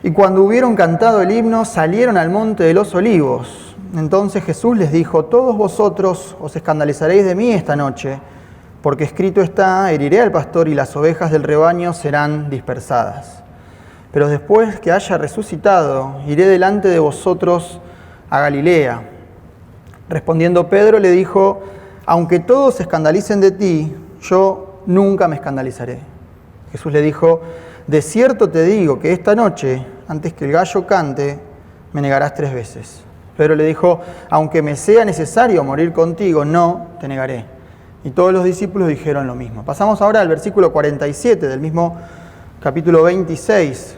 Y cuando hubieron cantado el himno, salieron al monte de los Olivos. Entonces Jesús les dijo: todos vosotros os escandalizaréis de mí esta noche, porque escrito está: heriré al pastor y las ovejas del rebaño serán dispersadas. Pero después que haya resucitado, iré delante de vosotros a Galilea. Respondiendo Pedro le dijo: aunque todos se escandalicen de ti, yo nunca me escandalizaré. Jesús le dijo: de cierto te digo que esta noche, antes que el gallo cante, me negarás 3 veces. Pedro le dijo: aunque me sea necesario morir contigo, no te negaré. Y todos los discípulos dijeron lo mismo. Pasamos ahora al versículo 47 del mismo capítulo 26.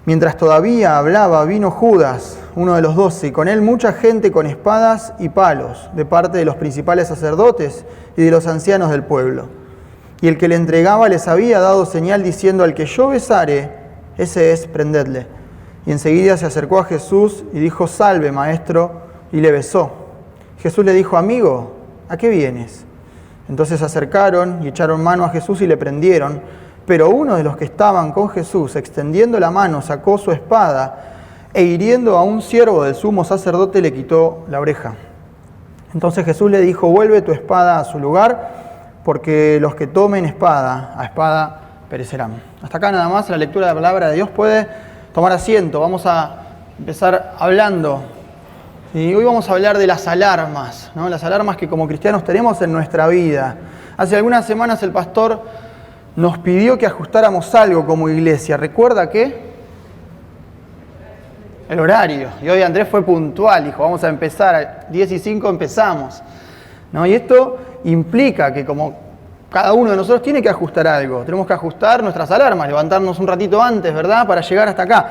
Mientras todavía hablaba, vino Judas, uno de los 12, y con él mucha gente con espadas y palos, de parte de los principales sacerdotes y de los ancianos del pueblo. Y el que le entregaba les había dado señal diciendo: al que yo besare, ese es, prendedle. Y enseguida se acercó a Jesús y dijo: salve, maestro, y le besó. Jesús le dijo: amigo, ¿a qué vienes? Entonces se acercaron y echaron mano a Jesús y le prendieron. Pero uno de los que estaban con Jesús, extendiendo la mano, sacó su espada e hiriendo a un siervo del sumo sacerdote le quitó la oreja. Entonces Jesús le dijo: vuelve tu espada a su lugar, porque los que tomen espada, a espada perecerán. Hasta acá nada más la lectura de la palabra de Dios. Puede tomar asiento. Vamos a empezar hablando. Y hoy vamos a hablar de las alarmas, ¿no? Las alarmas que como cristianos tenemos en nuestra vida. Hace algunas semanas el pastor nos pidió que ajustáramos algo como iglesia. ¿Recuerda qué? El horario. Y hoy Andrés fue puntual, dijo: vamos a empezar, a 10:05 empezamos, ¿no? Y esto implica que como cada uno de nosotros tiene que ajustar algo. Tenemos que ajustar nuestras alarmas, levantarnos un ratito antes, ¿verdad? Para llegar hasta acá.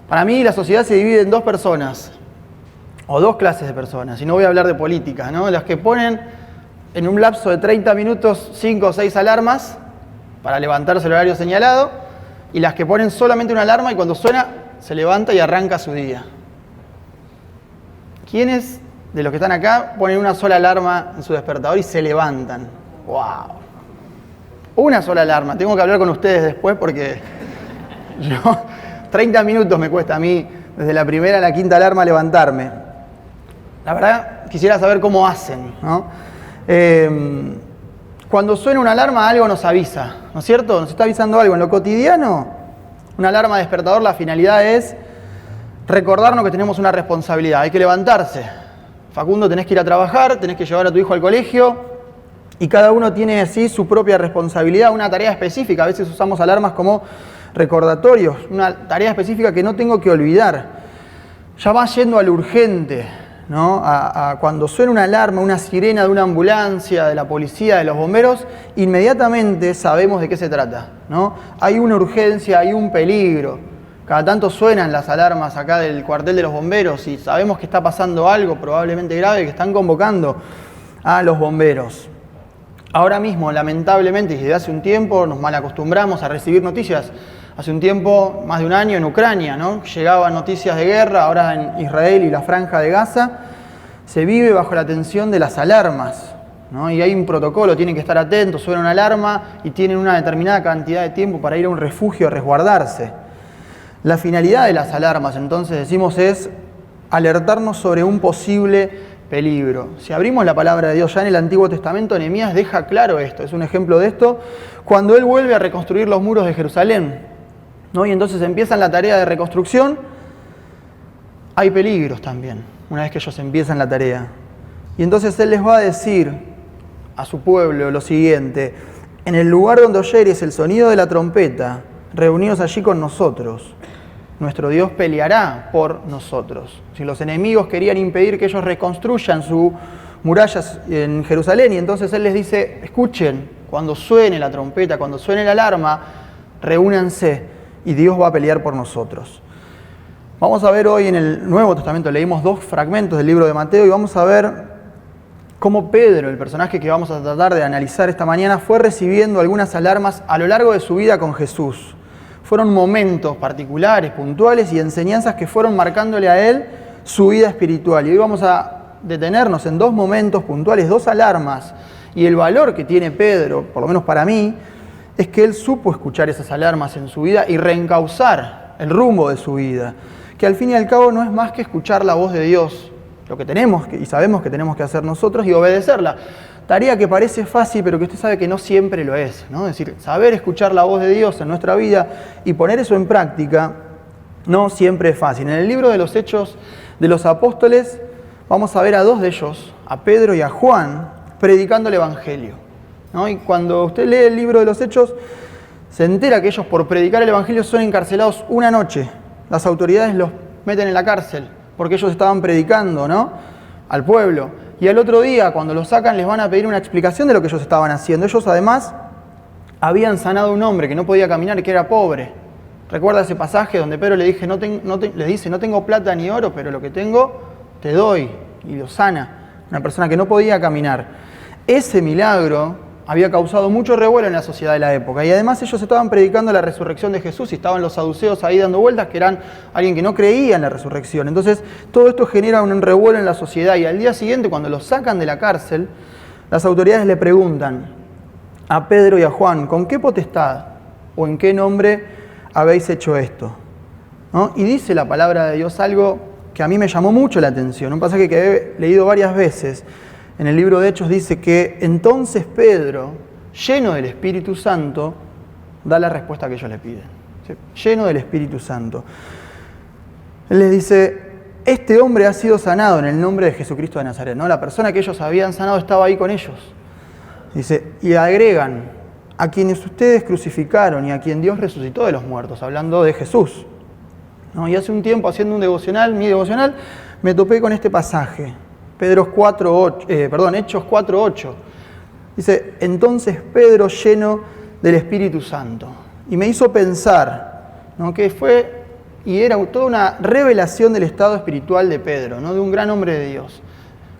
Para mí la sociedad se divide en 2 personas, o 2 clases de personas, y no voy a hablar de política, ¿no? Las que ponen en un lapso de 30 minutos 5 o 6 alarmas para levantarse el horario señalado, y las que ponen solamente una alarma y cuando suena se levanta y arranca su día. ¿Quiénes de los que están acá ponen una sola alarma en su despertador y se levantan? ¡Wow! Una sola alarma. Tengo que hablar con ustedes después porque 30 minutos me cuesta a mí desde la primera a la quinta alarma levantarme. La verdad, quisiera saber cómo hacen, ¿no? Cuando suena una alarma, algo nos avisa, ¿no es cierto? Nos está avisando algo. En lo cotidiano, una alarma despertador, la finalidad es recordarnos que tenemos una responsabilidad. Hay que levantarse. Facundo, tenés que ir a trabajar, tenés que llevar a tu hijo al colegio, y cada uno tiene así su propia responsabilidad, una tarea específica. A veces usamos alarmas como recordatorios, una tarea específica que no tengo que olvidar. Ya va yendo a lo urgente, ¿no? Cuando suena una alarma, una sirena de una ambulancia, de la policía, de los bomberos, inmediatamente sabemos de qué se trata, ¿no? Hay una urgencia, hay un peligro. Cada tanto suenan las alarmas acá del cuartel de los bomberos y sabemos que está pasando algo probablemente grave, que están convocando a los bomberos. Ahora mismo, lamentablemente, y desde hace un tiempo nos malacostumbramos a recibir noticias. Hace un tiempo, más de un año, en Ucrania, ¿no? Llegaban noticias de guerra, ahora en Israel y la Franja de Gaza. Se vive bajo la tensión de las alarmas, ¿no? Y hay un protocolo, tienen que estar atentos, suena una alarma y tienen una determinada cantidad de tiempo para ir a un refugio a resguardarse. La finalidad de las alarmas, entonces, decimos, es alertarnos sobre un posible peligro. Si abrimos la palabra de Dios ya en el Antiguo Testamento, Nehemías deja claro esto, es un ejemplo de esto, cuando él vuelve a reconstruir los muros de Jerusalén, ¿no? Y entonces empiezan la tarea de reconstrucción. Hay peligros también, una vez que ellos empiezan la tarea. Y entonces él les va a decir a su pueblo lo siguiente: en el lugar donde oyeres el sonido de la trompeta, reunidos allí con nosotros. Nuestro Dios peleará por nosotros. Si los enemigos querían impedir que ellos reconstruyan sus murallas en Jerusalén, y entonces él les dice: escuchen, cuando suene la trompeta, cuando suene la alarma, reúnanse y Dios va a pelear por nosotros. Vamos a ver hoy en el Nuevo Testamento, leímos 2 fragmentos del libro de Mateo y vamos a ver cómo Pedro, el personaje que vamos a tratar de analizar esta mañana, fue recibiendo algunas alarmas a lo largo de su vida con Jesús. fueron momentos particulares, puntuales y enseñanzas que fueron marcándole a él su vida espiritual. Y hoy vamos a detenernos en 2 momentos puntuales, 2 alarmas. Y el valor que tiene Pedro, por lo menos para mí, es que él supo escuchar esas alarmas en su vida y reencauzar el rumbo de su vida. Que al fin y al cabo no es más que escuchar la voz de Dios, lo que tenemos y sabemos que tenemos que hacer nosotros y obedecerla. Tarea que parece fácil, pero que usted sabe que no siempre lo es, ¿no? Es decir, saber escuchar la voz de Dios en nuestra vida y poner eso en práctica no siempre es fácil. En el libro de los Hechos de los Apóstoles vamos a ver a 2 de ellos, a Pedro y a Juan, predicando el Evangelio, ¿no? Y cuando usted lee el libro de los Hechos, se entera que ellos por predicar el Evangelio son encarcelados una noche. Las autoridades los meten en la cárcel porque ellos estaban predicando, ¿no?, al pueblo. Y al otro día, cuando los sacan, les van a pedir una explicación de lo que ellos estaban haciendo. Ellos además habían sanado a un hombre que no podía caminar y que era pobre. ¿Recuerda ese pasaje donde Pedro le dice, no tengo plata ni oro, pero lo que tengo te doy? Y lo sana. Una persona que no podía caminar. Ese milagro había causado mucho revuelo en la sociedad de la época. Y además ellos estaban predicando la resurrección de Jesús y estaban los saduceos ahí dando vueltas, que eran alguien que no creía en la resurrección. Entonces todo esto genera un revuelo en la sociedad. Y al día siguiente, cuando los sacan de la cárcel, las autoridades le preguntan a Pedro y a Juan, ¿con qué potestad o en qué nombre habéis hecho esto? ¿No? Y dice la palabra de Dios algo que a mí me llamó mucho la atención, un pasaje que he leído varias veces. En el libro de Hechos dice que entonces Pedro, lleno del Espíritu Santo, da la respuesta que ellos le piden. ¿Sí? Lleno del Espíritu Santo. Él les dice, este hombre ha sido sanado en el nombre de Jesucristo de Nazaret, ¿no? La persona que ellos habían sanado estaba ahí con ellos. Dice, y agregan, a quienes ustedes crucificaron y a quien Dios resucitó de los muertos, hablando de Jesús, ¿no? Y hace un tiempo, haciendo mi devocional, me topé con este pasaje. Hechos 4:8. Dice, entonces Pedro lleno del Espíritu Santo. Y me hizo pensar, ¿no?, que fue y era toda una revelación del estado espiritual de Pedro, ¿no?, de un gran hombre de Dios.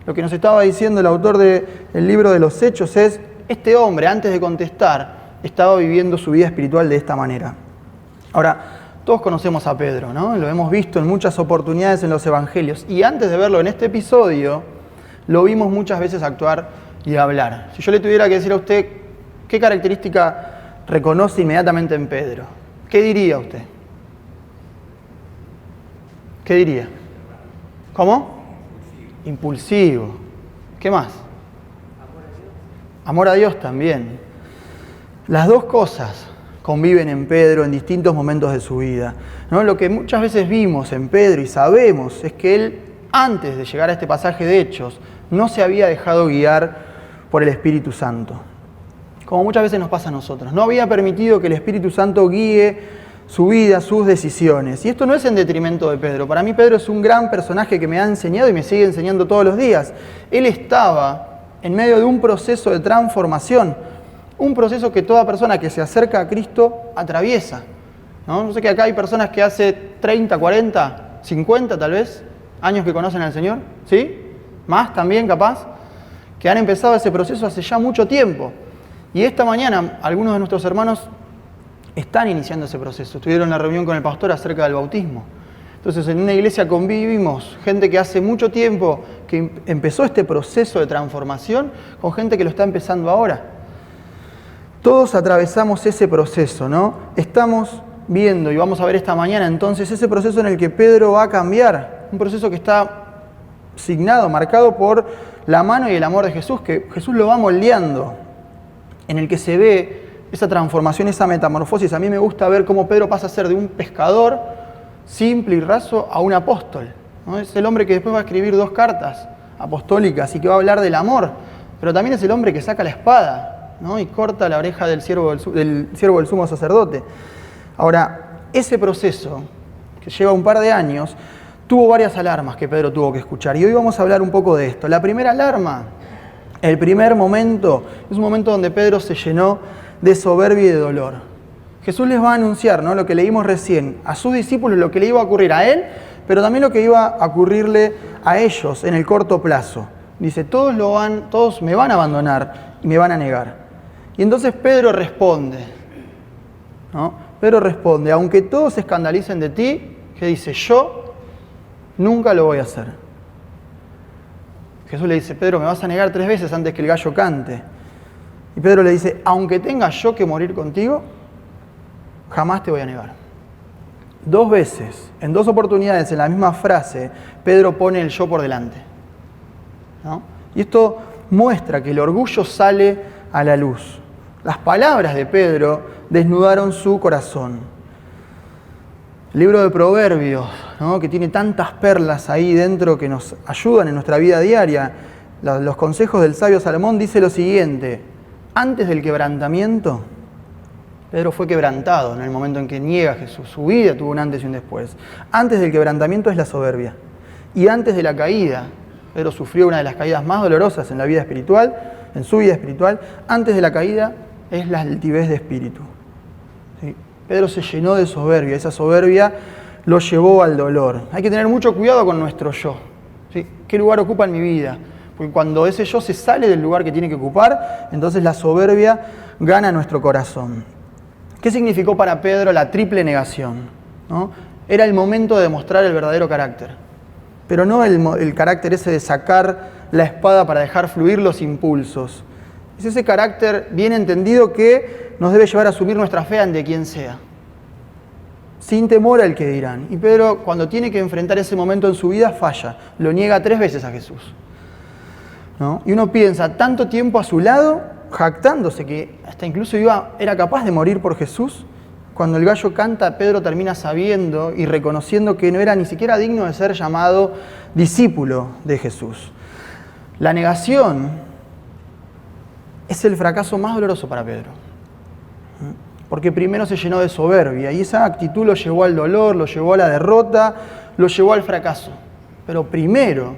Lo que nos estaba diciendo el autor del libro de los Hechos es, este hombre, antes de contestar, estaba viviendo su vida espiritual de esta manera. Ahora, todos conocemos a Pedro, ¿no? Lo hemos visto en muchas oportunidades en los evangelios. Y antes de verlo en este episodio, lo vimos muchas veces actuar y hablar. Si yo le tuviera que decir a usted qué característica reconoce inmediatamente en Pedro, ¿qué diría usted? ¿Qué diría? ¿Cómo? Impulsivo. ¿Qué más? Amor a Dios también. Las 2 cosas conviven en Pedro en distintos momentos de su vida, ¿no? Lo que muchas veces vimos en Pedro y sabemos es que él, antes de llegar a este pasaje de Hechos, no se había dejado guiar por el Espíritu Santo. Como muchas veces nos pasa a nosotros. No había permitido que el Espíritu Santo guíe su vida, sus decisiones. Y esto no es en detrimento de Pedro. Para mí Pedro es un gran personaje que me ha enseñado y me sigue enseñando todos los días. Él estaba en medio de un proceso de transformación. Un proceso que toda persona que se acerca a Cristo atraviesa, ¿no? Yo sé que acá hay personas que hace 30, 40, 50 tal vez, años que conocen al Señor, ¿sí? Más también capaz, que han empezado ese proceso hace ya mucho tiempo. Y esta mañana algunos de nuestros hermanos están iniciando ese proceso. Estuvieron en la reunión con el pastor acerca del bautismo. Entonces en una iglesia convivimos gente que hace mucho tiempo que empezó este proceso de transformación con gente que lo está empezando ahora. Todos atravesamos ese proceso, ¿no? Estamos viendo y vamos a ver esta mañana entonces ese proceso en el que Pedro va a cambiar. Un proceso que está signado, marcado por la mano y el amor de Jesús, que Jesús lo va moldeando, en el que se ve esa transformación, esa metamorfosis. A mí me gusta ver cómo Pedro pasa a ser de un pescador simple y raso a un apóstol, ¿no? Es el hombre que después va a escribir 2 cartas apostólicas y que va a hablar del amor, pero también es el hombre que saca la espada, ¿no?, y corta la oreja del siervo del sumo sacerdote. Ahora, ese proceso, que lleva un par de años, tuvo varias alarmas que Pedro tuvo que escuchar. Y hoy vamos a hablar un poco de esto. La primera alarma, el primer momento, es un momento donde Pedro se llenó de soberbia y de dolor. Jesús les va a anunciar, ¿no?, lo que leímos recién, a sus discípulos lo que le iba a ocurrir a él, pero también lo que iba a ocurrirle a ellos en el corto plazo. Dice, todos me van a abandonar y me van a negar. Y entonces Pedro responde, ¿no? Pedro responde, aunque todos se escandalicen de ti, ¿qué dice? Yo nunca lo voy a hacer. Jesús le dice, Pedro, me vas a negar 3 veces antes que el gallo cante. Y Pedro le dice, aunque tenga yo que morir contigo, jamás te voy a negar. 2 veces, en 2 oportunidades, en la misma frase, Pedro pone el yo por delante, ¿no? Y esto muestra que el orgullo sale a la luz. Las palabras de Pedro desnudaron su corazón. El libro de Proverbios, ¿no?, que tiene tantas perlas ahí dentro que nos ayudan en nuestra vida diaria. Los consejos del sabio Salomón dice lo siguiente: antes del quebrantamiento, Pedro fue quebrantado en el momento en que niega a Jesús. Su vida tuvo un antes y un después. Antes del quebrantamiento es la soberbia. Y antes de la caída, Pedro sufrió una de las caídas más dolorosas en la vida espiritual, en su vida espiritual. Antes de la caída es la altivez de espíritu. ¿Sí? Pedro se llenó de soberbia. Esa soberbia lo llevó al dolor. Hay que tener mucho cuidado con nuestro yo. ¿Sí? ¿Qué lugar ocupa en mi vida? Porque cuando ese yo se sale del lugar que tiene que ocupar, entonces la soberbia gana nuestro corazón. ¿Qué significó para Pedro la triple negación? ¿No? Era el momento de demostrar el verdadero carácter. Pero no el carácter ese de sacar la espada para dejar fluir los impulsos. Es ese carácter bien entendido que nos debe llevar a asumir nuestra fe ante quien sea, sin temor al que dirán. Y Pedro, cuando tiene que enfrentar ese momento en su vida, falla. Lo niega 3 veces a Jesús, ¿no? Y uno piensa, tanto tiempo a su lado, jactándose que hasta incluso era capaz de morir por Jesús. Cuando el gallo canta, Pedro termina sabiendo y reconociendo que no era ni siquiera digno de ser llamado discípulo de Jesús. La negación es el fracaso más doloroso para Pedro, porque primero se llenó de soberbia y esa actitud lo llevó al dolor, lo llevó a la derrota, lo llevó al fracaso. Pero primero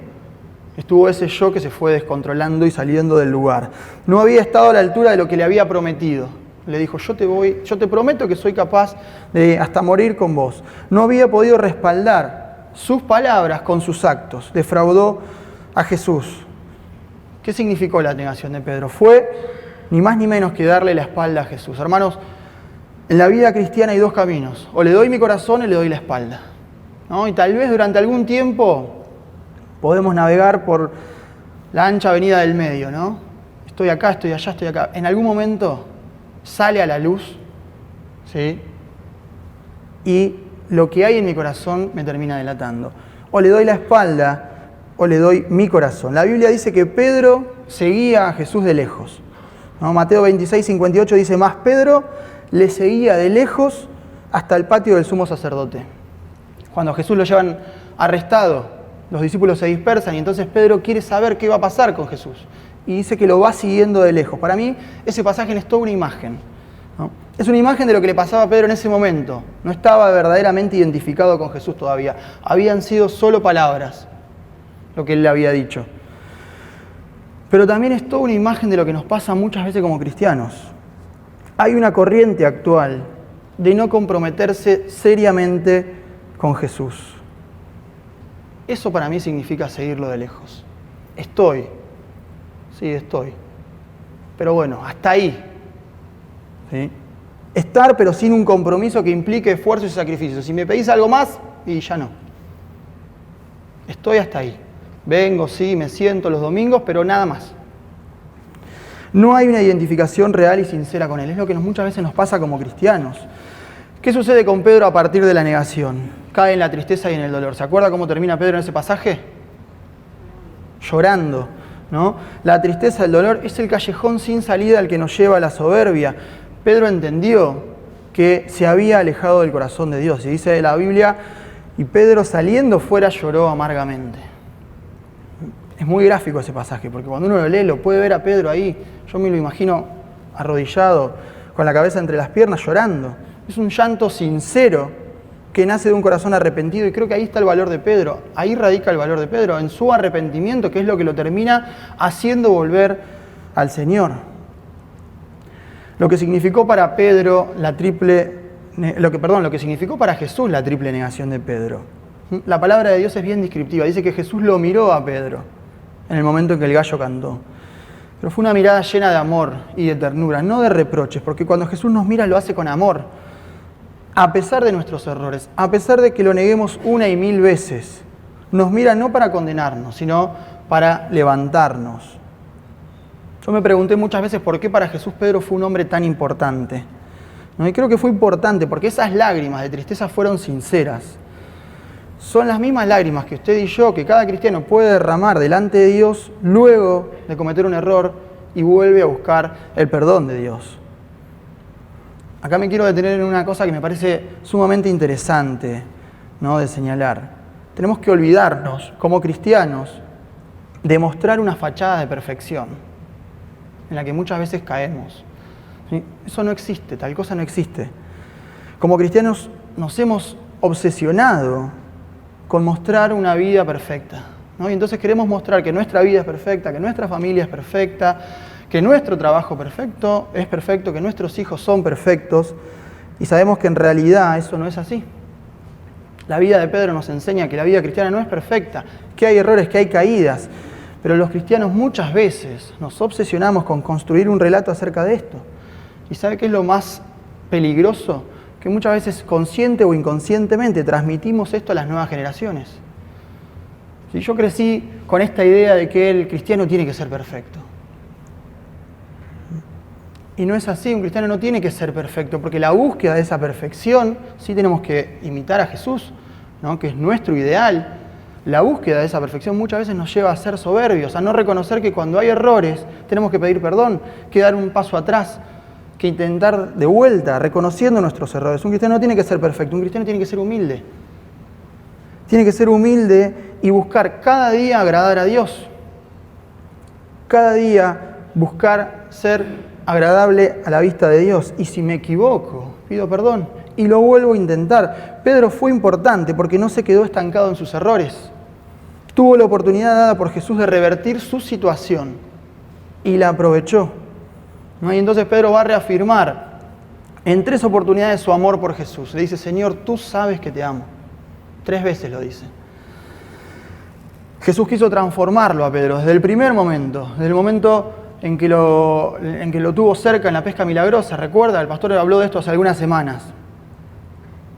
estuvo ese yo que se fue descontrolando y saliendo del lugar. No había estado a la altura de lo que le había prometido. Le dijo, yo te prometo que soy capaz de hasta morir con vos. No había podido respaldar sus palabras con sus actos. Defraudó a Jesús. ¿Qué significó la negación de Pedro? Fue ni más ni menos que darle la espalda a Jesús. Hermanos, en la vida cristiana hay 2 caminos. O le doy mi corazón o le doy la espalda, ¿no? Y tal vez durante algún tiempo podemos navegar por la ancha avenida del medio, ¿no? Estoy acá, estoy allá, estoy acá. En algún momento sale a la luz, ¿sí? Y lo que hay en mi corazón me termina delatando. O le doy la espalda o le doy mi corazón. La Biblia dice que Pedro seguía a Jesús de lejos, ¿no? Mateo 26:58 dice, más Pedro le seguía de lejos hasta el patio del sumo sacerdote. Cuando a Jesús lo llevan arrestado, los discípulos se dispersan y entonces Pedro quiere saber qué va a pasar con Jesús. Y dice que lo va siguiendo de lejos. Para mí, ese pasaje es toda una imagen, ¿no? Es una imagen de lo que le pasaba a Pedro en ese momento. No estaba verdaderamente identificado con Jesús todavía. Habían sido solo palabras lo que él le había dicho. Pero también es toda una imagen de lo que nos pasa muchas veces como cristianos. Hay una corriente actual de no comprometerse seriamente con Jesús. Eso para mí significa seguirlo de lejos. Sí, estoy. Pero bueno, hasta ahí. ¿Sí? Estar, pero sin un compromiso que implique esfuerzo y sacrificio. Si me pedís algo más, y ya no. Estoy hasta ahí. Vengo, sí, me siento los domingos, pero nada más. No hay una identificación real y sincera con Él. Es lo que muchas veces nos pasa como cristianos. ¿Qué sucede con Pedro a partir de la negación? Cae en la tristeza y en el dolor. ¿Se acuerda cómo termina Pedro en ese pasaje? Llorando, ¿no? La tristeza, el dolor es el callejón sin salida al que nos lleva a la soberbia. Pedro entendió que se había alejado del corazón de Dios. Y dice la Biblia, y Pedro saliendo fuera lloró amargamente. Es muy gráfico ese pasaje, porque cuando uno lo lee lo puede ver a Pedro ahí. Yo me lo imagino arrodillado, con la cabeza entre las piernas, llorando. Es un llanto sincero que nace de un corazón arrepentido y creo que ahí está el valor de Pedro. Ahí radica el valor de Pedro, en su arrepentimiento, que es lo que lo termina haciendo volver al Señor. Lo que significó para Pedro lo que significó para Jesús la triple negación de Pedro. La palabra de Dios es bien descriptiva. Dice que Jesús lo miró a Pedro en el momento en que el gallo cantó. Pero fue una mirada llena de amor y de ternura, no de reproches, porque cuando Jesús nos mira lo hace con amor. a pesar de nuestros errores, a pesar de que lo neguemos una y mil veces, nos mira no para condenarnos, sino para levantarnos. Yo me pregunté muchas veces por qué para Jesús Pedro fue un hombre tan importante. ¿No? Y creo que fue importante porque esas lágrimas de tristeza fueron sinceras. Son las mismas lágrimas que usted y yo, que cada cristiano puede derramar delante de Dios luego de cometer un error y vuelve a buscar el perdón de Dios. Acá me quiero detener en una cosa que me parece sumamente interesante, ¿no?, de señalar. Tenemos que olvidarnos, como cristianos, de mostrar una fachada de perfección en la que muchas veces caemos. ¿Sí? Eso no existe, tal cosa no existe. Como cristianos nos hemos obsesionado con mostrar una vida perfecta, ¿no? Y entonces queremos mostrar que nuestra vida es perfecta, que nuestra familia es perfecta, que nuestro trabajo es perfecto, que nuestros hijos son perfectos, y sabemos que en realidad eso no es así. La vida de Pedro nos enseña que la vida cristiana no es perfecta, que hay errores, que hay caídas, pero los cristianos muchas veces nos obsesionamos con construir un relato acerca de esto. ¿Y sabe qué es lo más peligroso? Que muchas veces consciente o inconscientemente transmitimos esto a las nuevas generaciones. ¿Sí? Yo crecí con esta idea de que el cristiano tiene que ser perfecto. Y no es así, un cristiano no tiene que ser perfecto, porque la búsqueda de esa perfección, sí tenemos que imitar a Jesús, ¿no?, que es nuestro ideal. La búsqueda de esa perfección muchas veces nos lleva a ser soberbios, a no reconocer que cuando hay errores tenemos que pedir perdón, que dar un paso atrás, que intentar de vuelta, reconociendo nuestros errores. Un cristiano no tiene que ser perfecto, un cristiano tiene que ser humilde. Tiene que ser humilde y buscar cada día agradar a Dios. Cada día buscar ser agradable a la vista de Dios. Y si me equivoco, pido perdón y lo vuelvo a intentar. Pedro fue importante porque no se quedó estancado en sus errores. Tuvo la oportunidad dada por Jesús de revertir su situación y la aprovechó. ¿No? Y entonces Pedro va a reafirmar en 3 oportunidades su amor por Jesús. Le dice: Señor, tú sabes que te amo. 3 veces lo dice. Jesús quiso transformarlo a Pedro desde el primer momento, desde el momento en que lo tuvo cerca en la pesca milagrosa. ¿Recuerda? El pastor habló de esto hace algunas semanas.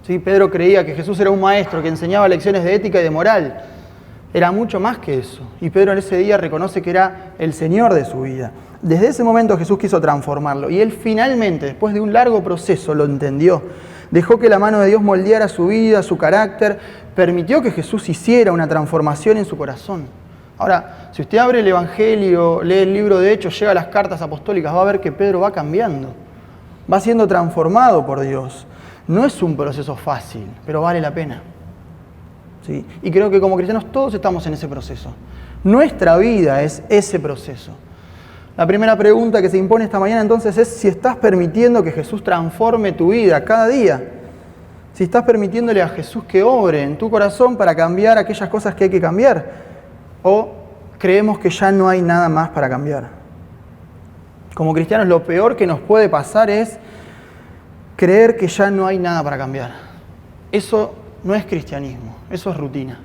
¿Sí? Pedro creía que Jesús era un maestro que enseñaba lecciones de ética y de moral. Era mucho más que eso. Y Pedro en ese día reconoce que era el Señor de su vida. Desde ese momento Jesús quiso transformarlo. Y él finalmente, después de un largo proceso, lo entendió. Dejó que la mano de Dios moldeara su vida, su carácter. Permitió que Jesús hiciera una transformación en su corazón. Ahora, si usted abre el Evangelio, lee el libro de Hechos, llega a las cartas apostólicas, va a ver que Pedro va cambiando. Va siendo transformado por Dios. No es un proceso fácil, pero vale la pena. ¿Sí? Y creo que como cristianos todos estamos en ese proceso. Nuestra vida es ese proceso. La primera pregunta que se impone esta mañana entonces es si estás permitiendo que Jesús transforme tu vida cada día. Si estás permitiéndole a Jesús que obre en tu corazón para cambiar aquellas cosas que hay que cambiar. O creemos que ya no hay nada más para cambiar. Como cristianos lo peor que nos puede pasar es creer que ya no hay nada para cambiar. Eso no es cristianismo, eso es rutina.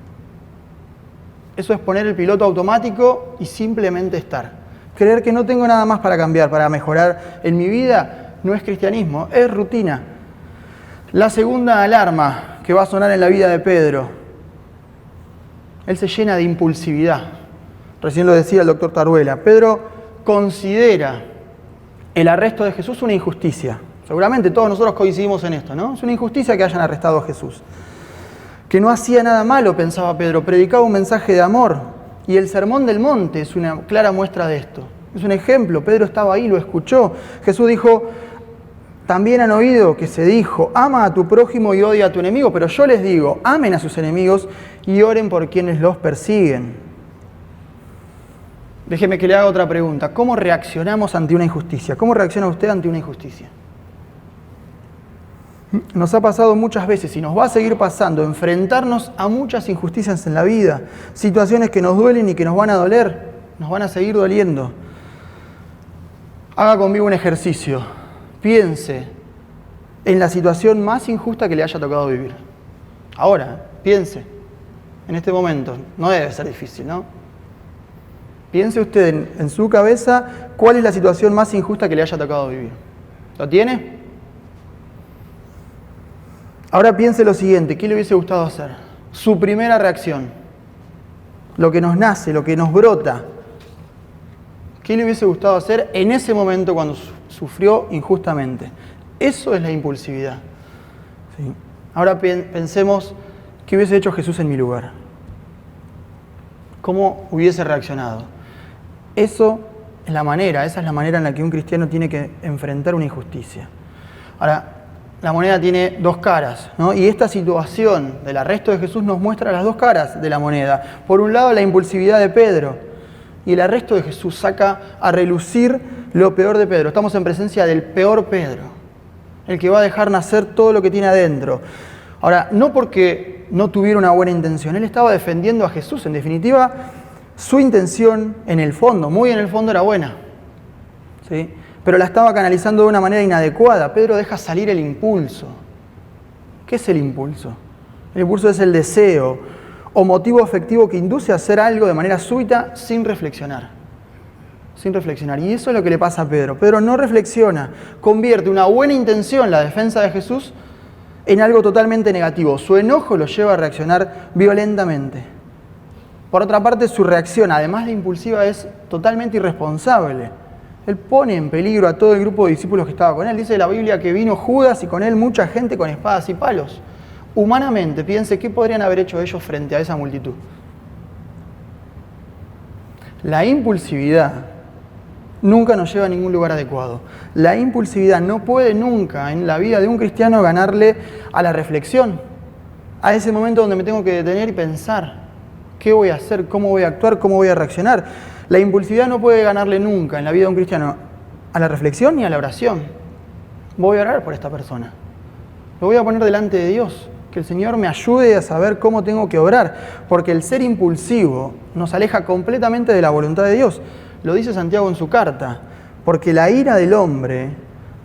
Eso es poner el piloto automático y simplemente estar. Creer que no tengo nada más para cambiar, para mejorar en mi vida, no es cristianismo, es rutina. La segunda alarma que va a sonar en la vida de Pedro: él se llena de impulsividad. Recién lo decía el doctor Taruela. Pedro considera el arresto de Jesús una injusticia. Seguramente todos nosotros coincidimos en esto, ¿no? Es una injusticia que hayan arrestado a Jesús. Que no hacía nada malo, pensaba Pedro, predicaba un mensaje de amor. Y el Sermón del Monte es una clara muestra de esto. Es un ejemplo. Pedro estaba ahí, lo escuchó. Jesús dijo: también han oído que se dijo, ama a tu prójimo y odia a tu enemigo, pero yo les digo, amen a sus enemigos y oren por quienes los persiguen. Déjeme que le haga otra pregunta. ¿Cómo reaccionamos ante una injusticia? ¿Cómo reacciona usted ante una injusticia? Nos ha pasado muchas veces y nos va a seguir pasando enfrentarnos a muchas injusticias en la vida, situaciones que nos duelen y que nos van a doler, nos van a seguir doliendo. Haga conmigo un ejercicio. Piense en la situación más injusta que le haya tocado vivir. Ahora, piense, en este momento. No debe ser difícil, ¿no? Piense usted en su cabeza cuál es la situación más injusta que le haya tocado vivir. ¿Lo tiene? Ahora piense lo siguiente, ¿qué le hubiese gustado hacer? Su primera reacción, lo que nos nace, lo que nos brota. ¿Qué le hubiese gustado hacer en ese momento cuando sufrió injustamente? Eso es la impulsividad. ¿Sí? Ahora pensemos, ¿qué hubiese hecho Jesús en mi lugar? ¿Cómo hubiese reaccionado? Esa es la manera en la que un cristiano tiene que enfrentar una injusticia. Ahora, la moneda tiene dos caras, ¿no? Y esta situación del arresto de Jesús nos muestra las dos caras de la moneda. Por un lado, la impulsividad de Pedro, y el arresto de Jesús saca a relucir lo peor de Pedro. Estamos en presencia del peor Pedro, el que va a dejar nacer todo lo que tiene adentro. Ahora, no porque no tuviera una buena intención, él estaba defendiendo a Jesús. En definitiva, su intención en el fondo, muy en el fondo, era buena, ¿sí? Pero la estaba canalizando de una manera inadecuada. Pedro deja salir el impulso. ¿Qué es el impulso? El impulso es el deseo o motivo afectivo que induce a hacer algo de manera súbita sin reflexionar. Sin reflexionar. Y eso es lo que le pasa a Pedro. Pedro no reflexiona, convierte una buena intención, la defensa de Jesús, en algo totalmente negativo. Su enojo lo lleva a reaccionar violentamente. Por otra parte, su reacción, además de impulsiva, es totalmente irresponsable. Él pone en peligro a todo el grupo de discípulos que estaba con él. Dice la Biblia que vino Judas y con él mucha gente con espadas y palos. Humanamente, piense, ¿qué podrían haber hecho ellos frente a esa multitud? La impulsividad nunca nos lleva a ningún lugar adecuado. La impulsividad no puede nunca en la vida de un cristiano ganarle a la reflexión, a ese momento donde me tengo que detener y pensar qué voy a hacer, cómo voy a actuar, cómo voy a reaccionar. La impulsividad no puede ganarle nunca en la vida de un cristiano a la reflexión ni a la oración. Voy a orar por esta persona. Lo voy a poner delante de Dios. Que el Señor me ayude a saber cómo tengo que orar. Porque el ser impulsivo nos aleja completamente de la voluntad de Dios. Lo dice Santiago en su carta. Porque la ira del hombre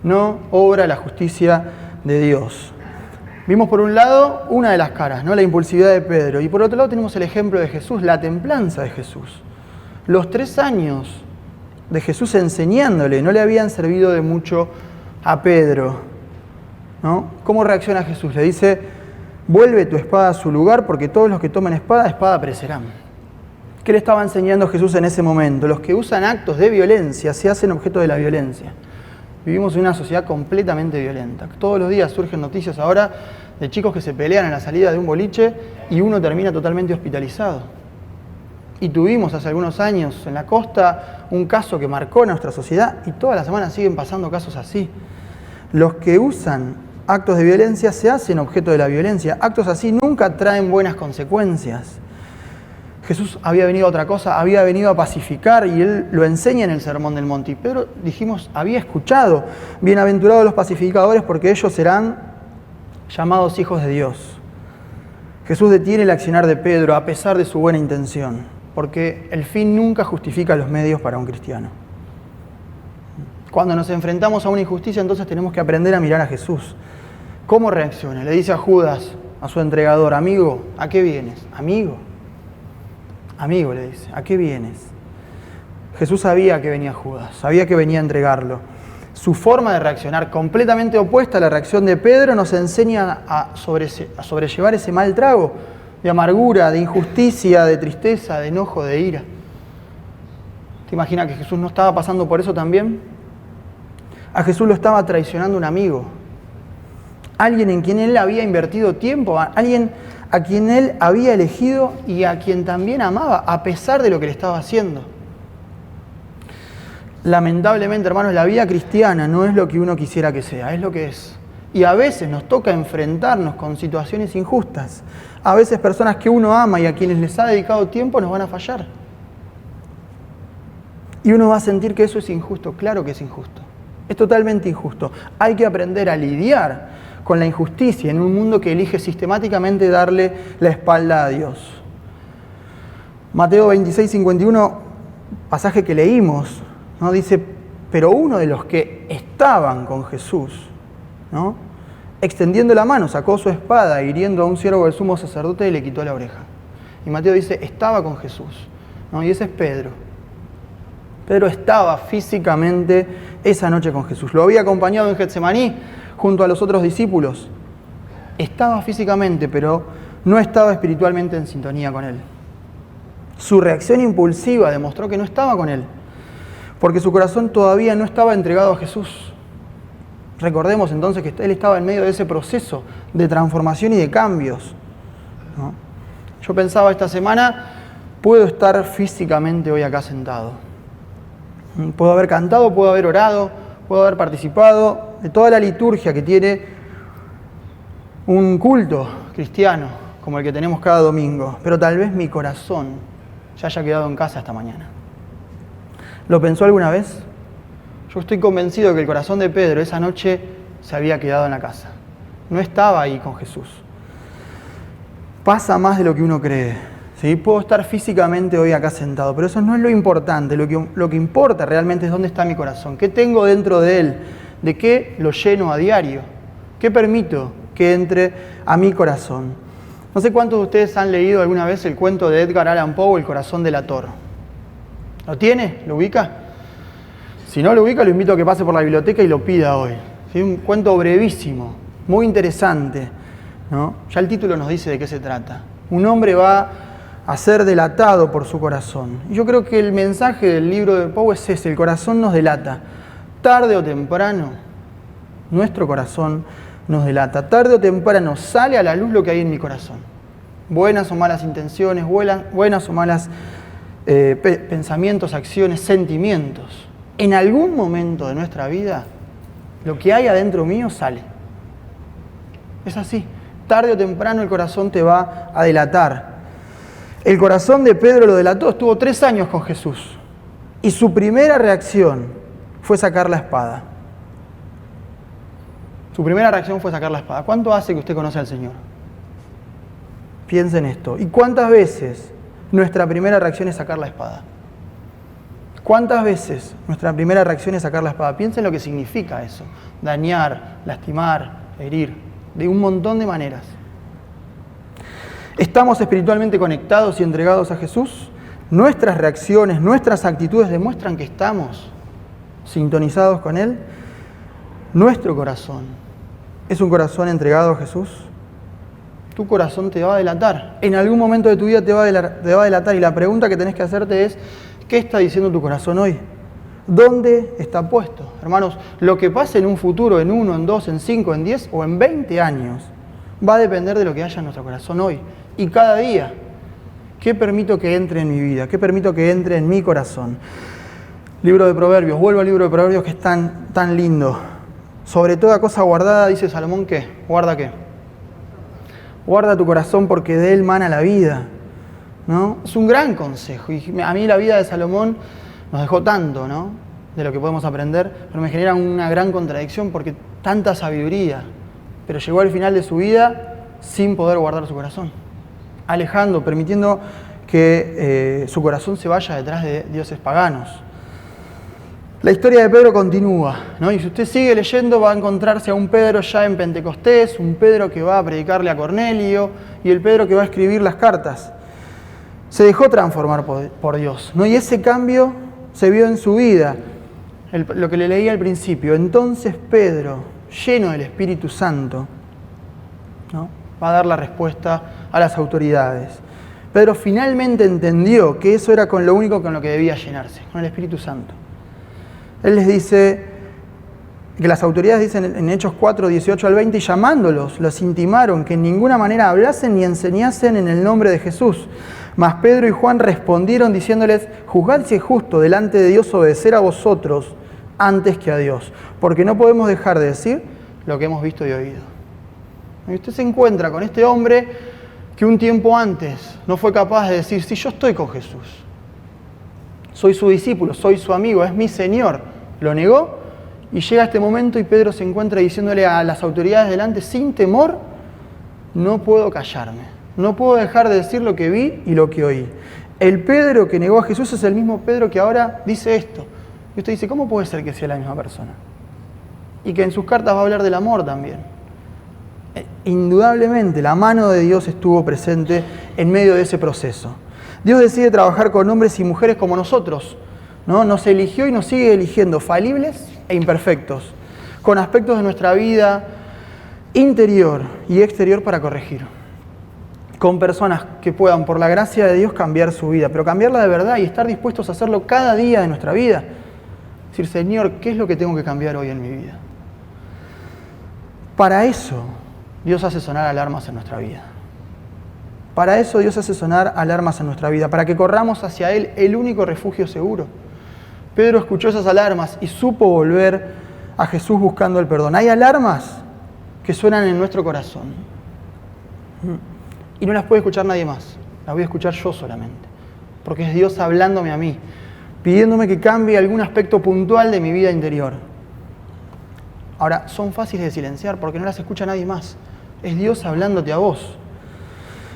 no obra la justicia de Dios. Vimos por un lado una de las caras, ¿no? La impulsividad de Pedro. Y por otro lado tenemos el ejemplo de Jesús, la templanza de Jesús. Los 3 años de Jesús enseñándole no le habían servido de mucho a Pedro, ¿no? ¿Cómo reacciona Jesús? Le dice, vuelve tu espada a su lugar porque todos los que tomen espada, espada perecerán. ¿Qué le estaba enseñando Jesús en ese momento? Los que usan actos de violencia se hacen objeto de la violencia. Vivimos en una sociedad completamente violenta. Todos los días surgen noticias ahora de chicos que se pelean en la salida de un boliche y uno termina totalmente hospitalizado. Y tuvimos hace algunos años en la costa un caso que marcó nuestra sociedad y todas las semanas siguen pasando casos así. Los que usan actos de violencia se hacen objeto de la violencia. Actos así nunca traen buenas consecuencias. Jesús había venido a otra cosa, había venido a pacificar y Él lo enseña en el Sermón del Monte. Y Pedro, dijimos, había escuchado, bienaventurados los pacificadores porque ellos serán llamados hijos de Dios. Jesús detiene el accionar de Pedro a pesar de su buena intención. Porque el fin nunca justifica los medios para un cristiano. Cuando nos enfrentamos a una injusticia, entonces tenemos que aprender a mirar a Jesús. ¿Cómo reacciona? Le dice a Judas, a su entregador, amigo, ¿a qué vienes? Amigo. Amigo, le dice, ¿a qué vienes? Jesús sabía que venía Judas, sabía que venía a entregarlo. Su forma de reaccionar, completamente opuesta a la reacción de Pedro, nos enseña a sobrellevar ese mal trago de amargura, de injusticia, de tristeza, de enojo, de ira. ¿Te imaginas que Jesús no estaba pasando por eso también? A Jesús lo estaba traicionando un amigo. Alguien en quien Él había invertido tiempo, alguien a quien Él había elegido y a quien también amaba, a pesar de lo que le estaba haciendo. Lamentablemente, hermanos, la vida cristiana no es lo que uno quisiera que sea, es lo que es. Y a veces nos toca enfrentarnos con situaciones injustas. A veces personas que uno ama y a quienes les ha dedicado tiempo nos van a fallar. Y uno va a sentir que eso es injusto. Claro que es injusto. Es totalmente injusto. Hay que aprender a lidiar con la injusticia en un mundo que elige sistemáticamente darle la espalda a Dios. Mateo 26:51, pasaje que leímos, ¿no? Dice, pero uno de los que estaban con Jesús, ¿no?, extendiendo la mano, sacó su espada, hiriendo a un siervo del sumo sacerdote y le quitó la oreja. Y Mateo dice, estaba con Jesús, ¿no? Y ese es Pedro. Pedro estaba físicamente esa noche con Jesús. Lo había acompañado en Getsemaní junto a los otros discípulos. estaba físicamente, pero no estaba espiritualmente en sintonía con Él. Su reacción impulsiva demostró que no estaba con Él, porque su corazón todavía no estaba entregado a Jesús. Recordemos entonces que Él estaba en medio de ese proceso de transformación y de cambios, ¿no? Yo pensaba esta semana, puedo estar físicamente hoy acá sentado. Puedo haber cantado, puedo haber orado, puedo haber participado de toda la liturgia que tiene un culto cristiano como el que tenemos cada domingo, pero tal vez mi corazón ya haya quedado en casa esta mañana. ¿Lo pensó alguna vez? Yo estoy convencido que el corazón de Pedro esa noche se había quedado en la casa. No estaba ahí con Jesús. Pasa más de lo que uno cree. ¿Sí? Puedo estar físicamente hoy acá sentado, pero eso no es lo importante. Lo que importa realmente es dónde está mi corazón. ¿Qué tengo dentro de él? ¿De qué lo lleno a diario? ¿Qué permito que entre a mi corazón? No sé cuántos de ustedes han leído alguna vez el cuento de Edgar Allan Poe, El corazón delator. ¿Lo tiene? ¿Lo ubica? Si no lo ubica, lo invito a que pase por la biblioteca y lo pida hoy. ¿Sí? Un cuento brevísimo, muy interesante, ¿no? Ya el título nos dice de qué se trata. Un hombre va a ser delatado por su corazón. Y yo creo que el mensaje del libro de Poe es ese: el corazón nos delata. Tarde o temprano, nuestro corazón nos delata. Tarde o temprano sale a la luz lo que hay en mi corazón. Buenas o malas intenciones, buenas o malas pensamientos, acciones, sentimientos. En algún momento de nuestra vida, lo que hay adentro mío sale. Es así. Tarde o temprano el corazón te va a delatar. El corazón de Pedro lo delató. Estuvo 3 años con Jesús. Y su primera reacción fue sacar la espada. Su primera reacción fue sacar la espada. ¿Cuánto hace que usted conoce al Señor? Piensa en esto. ¿Y cuántas veces nuestra primera reacción es sacar la espada? ¿Cuántas veces nuestra primera reacción es sacar la espada? Piensa en lo que significa eso. Dañar, lastimar, herir, de un montón de maneras. ¿Estamos espiritualmente conectados y entregados a Jesús? ¿Nuestras reacciones, nuestras actitudes demuestran que estamos sintonizados con Él? Nuestro corazón es un corazón entregado a Jesús. Tu corazón te va a delatar. En algún momento de tu vida te va a delatar. Y la pregunta que tenés que hacerte es: ¿qué está diciendo tu corazón hoy? ¿Dónde está puesto? Hermanos, lo que pase en un futuro, en 1, en 2, en 5, en 10 o en 20 años, va a depender de lo que haya en nuestro corazón hoy. Y cada día, ¿qué permito que entre en mi vida? ¿Qué permito que entre en mi corazón? Libro de Proverbios, vuelvo al libro de Proverbios que es tan lindo. Sobre toda cosa guardada, dice Salomón, ¿qué? ¿Guarda qué? Guarda tu corazón porque de él mana la vida, ¿no? Es un gran consejo. Y a mí la vida de Salomón nos dejó tanto, ¿no? De lo que podemos aprender, pero me genera una gran contradicción porque tanta sabiduría, pero llegó al final de su vida sin poder guardar su corazón, alejando, permitiendo que su corazón se vaya detrás de dioses paganos. La historia de Pedro continúa, ¿no? Y si usted sigue leyendo va a encontrarse a un Pedro ya en Pentecostés, un Pedro que va a predicarle a Cornelio y el Pedro que va a escribir las cartas. Se dejó transformar por Dios, ¿no? Y ese cambio se vio en su vida. Lo que le leí al principio. Entonces Pedro, lleno del Espíritu Santo, ¿no?, va a dar la respuesta a las autoridades. Pedro finalmente entendió que eso era con lo único con lo que debía llenarse, con el Espíritu Santo. Él les dice que las autoridades dicen en Hechos 4, 18 al 20, y llamándolos, los intimaron que en ninguna manera hablasen ni enseñasen en el nombre de Jesús. Mas Pedro y Juan respondieron diciéndoles: juzgad si es justo delante de Dios obedecer a vosotros antes que a Dios, porque no podemos dejar de decir lo que hemos visto y oído. Y usted se encuentra con este hombre que un tiempo antes no fue capaz de decir: sí, yo estoy con Jesús, soy su discípulo, soy su amigo, es mi Señor. Lo negó y llega este momento y Pedro se encuentra diciéndole a las autoridades delante: sin temor, no puedo callarme, no puedo dejar de decir lo que vi y lo que oí. El Pedro que negó a Jesús es el mismo Pedro que ahora dice esto. Y usted dice: ¿cómo puede ser que sea la misma persona? Y que en sus cartas va a hablar del amor también. Indudablemente la mano de Dios estuvo presente en medio de ese proceso. Dios decide trabajar con hombres y mujeres como nosotros, ¿no? Nos eligió y nos sigue eligiendo, falibles e imperfectos, con aspectos de nuestra vida interior y exterior para corregir. Con personas que puedan, por la gracia de Dios, cambiar su vida, pero cambiarla de verdad y estar dispuestos a hacerlo cada día de nuestra vida. Decir, Señor, ¿qué es lo que tengo que cambiar hoy en mi vida? Para eso, Dios hace sonar alarmas en nuestra vida. Para eso Dios hace sonar alarmas en nuestra vida, para que corramos hacia Él, el único refugio seguro. Pedro escuchó esas alarmas y supo volver a Jesús buscando el perdón. Hay alarmas que suenan en nuestro corazón y no las puede escuchar nadie más, las voy a escuchar yo solamente, porque es Dios hablándome a mí, pidiéndome que cambie algún aspecto puntual de mi vida interior. Ahora, son fáciles de silenciar porque no las escucha nadie más. Es Dios hablándote a vos.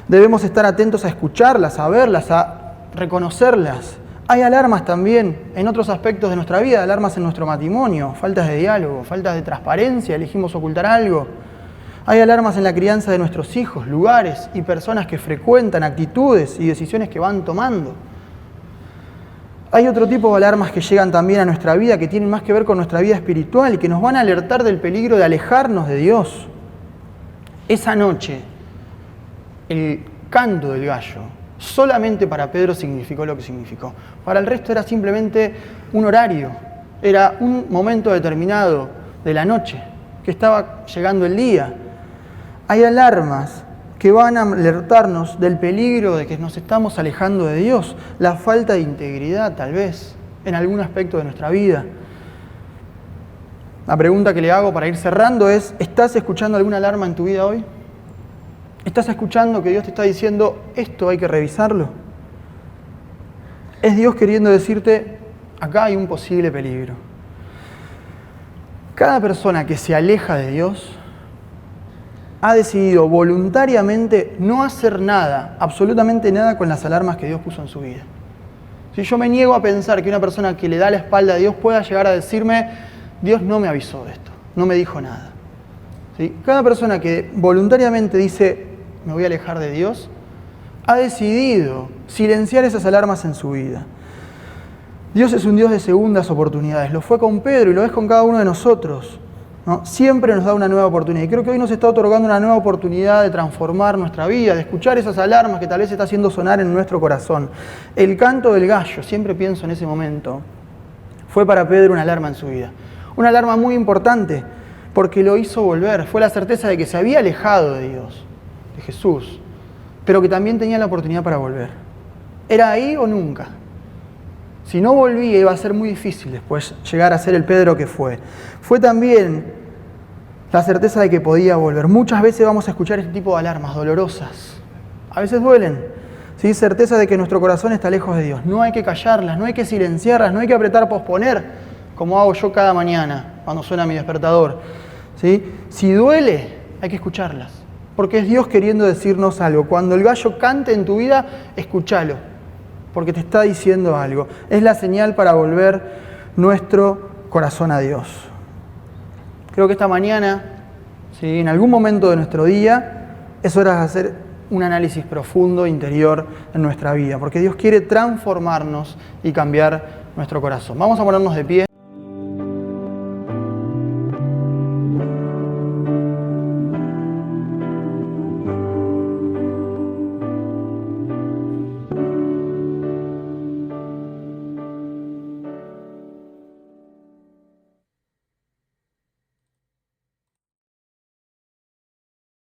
Debemos estar atentos a escucharlas, a verlas, a reconocerlas. Hay alarmas también en otros aspectos de nuestra vida, alarmas en nuestro matrimonio, faltas de diálogo, faltas de transparencia, elegimos ocultar algo. Hay alarmas en la crianza de nuestros hijos, lugares y personas que frecuentan, actitudes y decisiones que van tomando. Hay otro tipo de alarmas que llegan también a nuestra vida, que tienen más que ver con nuestra vida espiritual y que nos van a alertar del peligro de alejarnos de Dios. Esa noche, el canto del gallo, solamente para Pedro significó lo que significó. Para el resto era simplemente un horario, era un momento determinado de la noche, que estaba llegando el día. Hay alarmas que van a alertarnos del peligro de que nos estamos alejando de Dios, la falta de integridad tal vez en algún aspecto de nuestra vida. La pregunta que le hago para ir cerrando es, ¿estás escuchando alguna alarma en tu vida hoy? ¿Estás escuchando que Dios te está diciendo, esto hay que revisarlo? Es Dios queriendo decirte, acá hay un posible peligro. Cada persona que se aleja de Dios ha decidido voluntariamente no hacer nada, absolutamente nada con las alarmas que Dios puso en su vida. Si yo me niego a pensar que una persona que le da la espalda a Dios pueda llegar a decirme, Dios no me avisó de esto, no me dijo nada. ¿Sí? Cada persona que voluntariamente dice, me voy a alejar de Dios, ha decidido silenciar esas alarmas en su vida. Dios es un Dios de segundas oportunidades. Lo fue con Pedro y lo es con cada uno de nosotros, ¿no? Siempre nos da una nueva oportunidad. Y creo que hoy nos está otorgando una nueva oportunidad de transformar nuestra vida, de escuchar esas alarmas que tal vez está haciendo sonar en nuestro corazón. El canto del gallo, siempre pienso en ese momento, fue para Pedro una alarma en su vida. Una alarma muy importante, porque lo hizo volver. Fue la certeza de que se había alejado de Dios, de Jesús, pero que también tenía la oportunidad para volver. ¿Era ahí o nunca? Si no volvía, iba a ser muy difícil después llegar a ser el Pedro que fue. Fue también la certeza de que podía volver. Muchas veces vamos a escuchar este tipo de alarmas dolorosas. A veces duelen. ¿Sí? Certeza de que nuestro corazón está lejos de Dios. No hay que callarlas, no hay que silenciarlas, no hay que apretar posponer, como hago yo cada mañana cuando suena mi despertador. ¿Sí? Si duele, hay que escucharlas. Porque es Dios queriendo decirnos algo. Cuando el gallo cante en tu vida, escúchalo. Porque te está diciendo algo. Es la señal para volver nuestro corazón a Dios. Creo que esta mañana, ¿sí? En algún momento de nuestro día, es hora de hacer un análisis profundo, interior en nuestra vida. Porque Dios quiere transformarnos y cambiar nuestro corazón. Vamos a ponernos de pie.